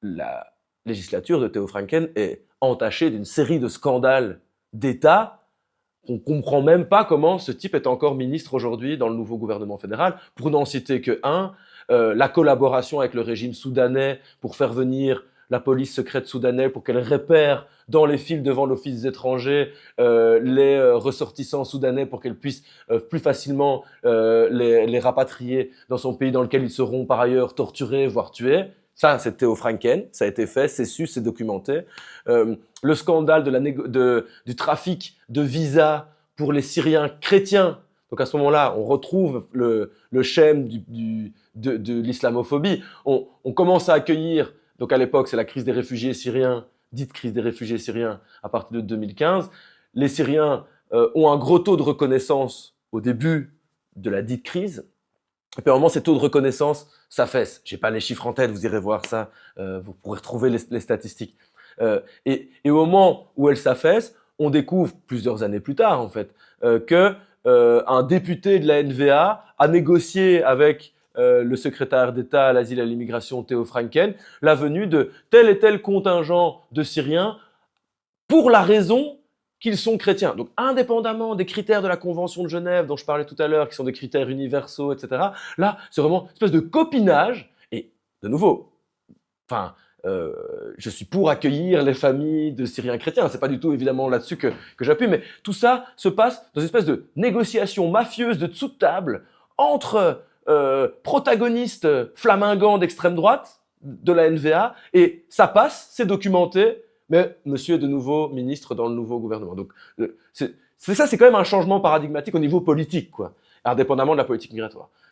la législature de Theo Franken est entachée d'une série de scandales d'État. On ne comprend même pas comment ce type est encore ministre aujourd'hui dans le nouveau gouvernement fédéral. Pour n'en citer que un, la collaboration avec le régime soudanais pour faire venir la police secrète soudanaise pour qu'elle repère dans les files devant l'Office des étrangers les ressortissants soudanais pour qu'elle puisse plus facilement les rapatrier dans son pays dans lequel ils seront par ailleurs torturés, voire tués. Ça, c'est Theo Franken, ça a été fait, c'est su, c'est documenté. Le scandale du trafic de visas pour les Syriens chrétiens. Donc à ce moment-là, on retrouve le schème de l'islamophobie. On commence à accueillir, donc à l'époque, c'est la crise des réfugiés syriens, dite crise des réfugiés syriens à partir de 2015. Les Syriens ont un gros taux de reconnaissance au début de la dite crise. Et puis à un moment, ces taux de reconnaissance s'affaissent. Je n'ai pas les chiffres en tête, vous irez voir ça, vous pourrez retrouver les statistiques. Et au moment où elles s'affaissent, on découvre, plusieurs années plus tard en fait, qu'un député de la NVA a négocié avec le secrétaire d'État à l'asile et à l'immigration, Theo Franken, la venue de tel et tel contingent de Syriens pour la raison qu'ils sont chrétiens. Donc, indépendamment des critères de la Convention de Genève dont je parlais tout à l'heure, qui sont des critères universaux, etc., là, c'est vraiment une espèce de copinage. Et, de nouveau, je suis pour accueillir les familles de Syriens chrétiens. C'est pas du tout, évidemment, là-dessus que j'appuie, mais tout ça se passe dans une espèce de négociation mafieuse de dessous de table entre protagonistes flamingants d'extrême droite de la NVA, et ça passe, c'est documenté, mais monsieur est de nouveau ministre dans le nouveau gouvernement. Donc, c'est quand même un changement paradigmatique au niveau politique, quoi, indépendamment de la politique migratoire.